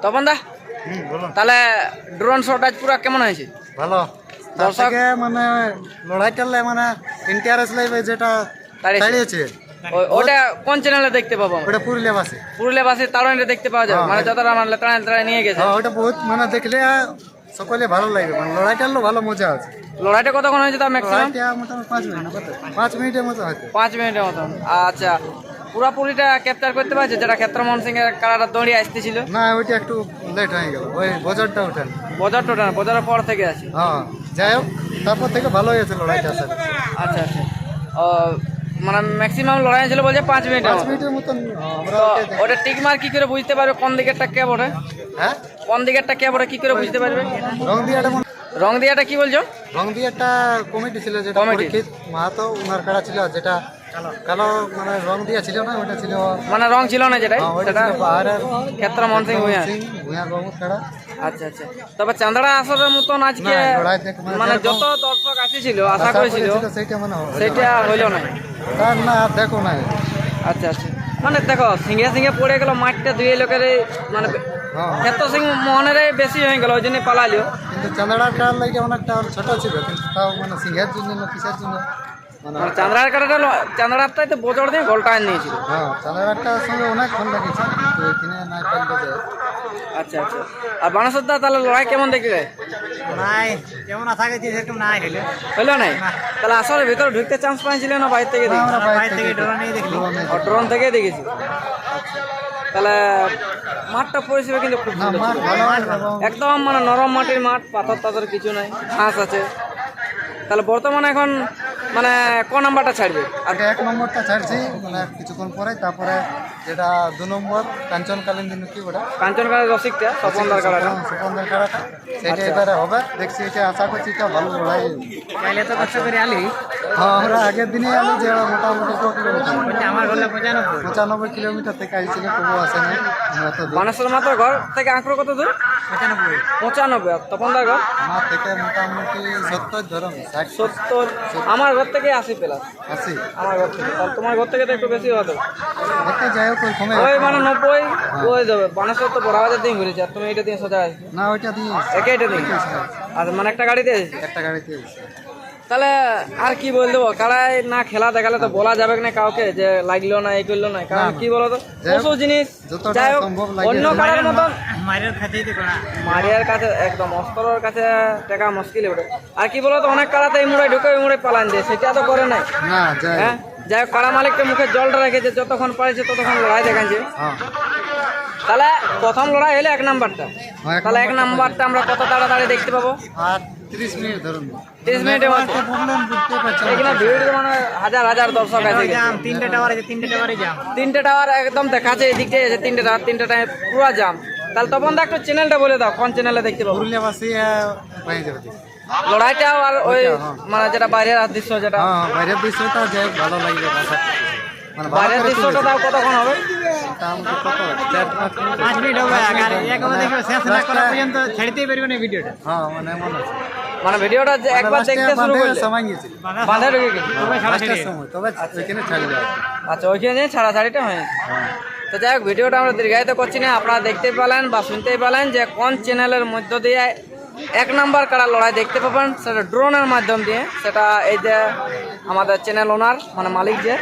তপন দা, তাহলে drone shot আজ পুরো কেমন হয়েছে? ভালো। দর্শক মানে লড়াইটা মানে ইন্টারেস্ট লাগবে যেটা ছাড়িয়েছে ওটা কোন চ্যানেলে দেখতে পাবো? ওটা পুরুলিয়াবাসী তারণে দেখতে পাওয়া যাবে, মানে যতটা আমার তাড়াতাড়ি নিয়ে গেছে ওটা বহুত মানে দেখলে সকলে ভালো লাগবে, মানে লড়াইটার ভালো মজা আছে। লড়াইটা কতক্ষণ হয়েছে তা ম্যাক্সিমাম? মোটামুটি 5 মিনিট, 5 মিনিটের মতো হয়তো। 5 মিনিটের মতন। আচ্ছা, পুরাপুরিটা ক্যাপচার করতে পারছে যেটা ক্ষেত্রমোহন সিং এর কারাটা দৌড়িয়ে আসতেছিল? না, ওইটা একটু লেট হয়ে গেল, ওই বজারটা ওঠেন। বজারের পর থেকে আছে। হ্যাঁ, যাই হোক তারপর থেকে ভালো হয়েছে লড়াইটা। আচ্ছা আচ্ছা, মানে ম্যাক্সিমাম লড়াই ছিল বলছে 5 মিনিটের মতন। ওটা টিক মার কি করে বুঝতে পারবে কোন দিকেরটা কে বটে? হ্যাঁ, কোন দিকেরটা কে বটে কি করে বুঝতে পারবে? রং দিয়াটা কি বলছো? রং দিয়ে একটা কমিটি ছিল, যেটা পরীক্ষিত মাহাতো ওনার কাড়া ছিল, যেটা কালো মানে রং দিয়া ছিল না, ওটা ছিল মানে রং ছিল না যেটা, সেটা পাহাড়ের ক্ষেত্রমোহন সিং ভূঁইয়ার বাবুর কাড়া। আচ্ছা আচ্ছা, তবে চাঁদড়া আসরের মতন আজকে মানে যত দর্শক আসেছিল আশা করেছিল সেটা হইল না। না, দেখো না। আচ্ছা আচ্ছা, মানে দেখো সিঙ্গে সিঙ্গে পড়ে গেল মাঠটা, দুই লোকের মানে ক্ষেত্র সিং মোহনের বেশি হয়ে গেল, ওই জন্য পালালিও। কিন্তু চাঁদড়ার কাড়ার লাগে অনেকটা ছোট ছিল, কিন্তু তাও মানে সিংহের জন্য না কিসের জন্য মানে চাঁদড়ার কাটাটা চাঁদড়ারটাই তো বজর দিয়ে গোলটা নিয়েছিল। হ্যাঁ, চাঁদড়ারটার সঙ্গে অনেক ফোন লাগিয়েছে, কিন্তু এখানে না ফেলতে যায়। আচ্ছা আচ্ছা, আর বানাসুরদা তাহলে লড়াই কেমন দেখলে? নাই, যেমন আশা করছি সেরকম নাই হইলো নাই? তাহলে আসলে ভিতরে ঢুকতে চান্স পাইছিল না বাইরে থেকে? ড্রোন থেকে দেখেছি। তাহলে মাঠটা পরিষেবা কিন্তু খুব একদম মানে নরম মাটির মাঠ, পাথর টাথর কিছু নাই, ঘাস আছে। তাহলে বর্তমানে এখন মানে ক নাম্বারটা ছাড়বে? আগে 1 নম্বরটা ছাড়ছি, মানে কিছুক্ষণ পরে। তারপরে যেটা 2 নম্বর কাঞ্চনকালীন দিন কি ওটা কাঞ্চনকালের রসিকটা স্বপনদার কাড়াটা, সেটা এবারে হবে দেখছি। এটা আশা করছি এটা ভালো লড়াই। এত কষ্ট করে আলি? হ্যাঁ, আমরা আগের দিনে আলি, যে মোটামুটি 100 কিলোমিটার, আমার ঘরে 95 কিলোমিটার থেকে আসছিল, তবু আসেনি। মানেশ্বর মাত্র ঘর থেকে আঁকড়ো কত দূর? 95। তপনদার ঘর আমার থেকে মোটামুটি 70 ধরুন, 70। আমার ঘর থেকে 80 প্লাস। 80 আমার ঘর থেকে, তোমার ঘর থেকে তো একটু বেশি হতো। যাই হোক ওই মানে 90 হয়ে যাবে। বানেশ্বর তো বড় বাজার দিয়ে ঘুরেছে, আর তুমি এটা দিয়ে সোজা আসবে না? ওইটা দিয়ে এটা দিয়ে আর মানে একটা গাড়িতে এসেছি। একটা গাড়িতে। তাহলে আর কি বল দেবো, কারাই না খেলা দেখালে তো বলা যাবে না কাউকে যে লাগলো না এই করলো না, কারণ কি বলতো পশু জিনিস। যাই হোক, অন্য কারার মতন মারিয়ার কাছে একদম অস্ত্রের কাছে টাকা মুশকিল ওঠে। আর কি বলতো, অনেক কারাতে এই মুড়ে ঢুকে ওই মুড়ে পালান যায়, সেটা তো করে নাই। হ্যাঁ, যাই হোক, কারা মালিককে মুখে জলটা রেখেছে, যতক্ষণ পারেছে ততক্ষণ লড়াই দেখাচ্ছে। তাহলে প্রথম লড়াই হলে 1 নাম্বারটা। তাহলে 1 নাম্বারটা আমরা কত তাড়াতাড়ি দেখতে পাবো? 30 মিনিট ধরুন। 30 মিনিটের মধ্যে এখানে ভিড় মানে হাজার হাজার দর্শক আছে। 3টে টাওয়ার আছে, 3টে টাওয়ারে জাম। 3টে টাওয়ার একদম দেখাচ্ছে, এদিকে আছে 3টে টাওয়ার, 3টে টাওয়ার পুরো জাম। তাহলে তখন তো একটু চ্যানেলটা বলে দাও, কোন চ্যানেলে দেখতে পাবো? পুরুলিয়াবাসী লড়াইটাও আর ওই মানে যেটা বাইরের দৃশ্য, যেটা বাইরের দৃশ্যটা যে ভালো লাগবে, মানে বাইরের দৃশ্যটা তাও কতক্ষণ হবে? 5 মিনিট হবে। শেষ না করা পর্যন্ত ছাড়তেই পারবে না ভিডিওটা। হ্যাঁ, মানে এমন আছে, মানে ভিডিওটা যে একবার দেখতে শুরু করলে সময় গেছে, বাঁধা ঢুকে গেছে তবে ওইখানে ছাড়ি যাবে। আচ্ছা, ওইখানে ছাড়াছাড়িটা হয়েছে। তো যাই হোক, ভিডিওটা আমরা দীর্ঘায়িত করছি না, আপনারা দেখতে পেলেন বা শুনতেই পেলেন যে কোন চ্যানেলের মধ্য দিয়ে 1 নাম্বার কারা লড়াই দেখতে পাবেন, সেটা ড্রোনের মাধ্যম দিয়ে। সেটা এই যে আমাদের চ্যানেল ওনার মানে মালিক যে,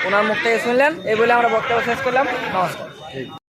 ওনার মুখ থেকে শুনলেন। এই বলে আমরা বক্তব্য শেষ করলাম। নমস্কার।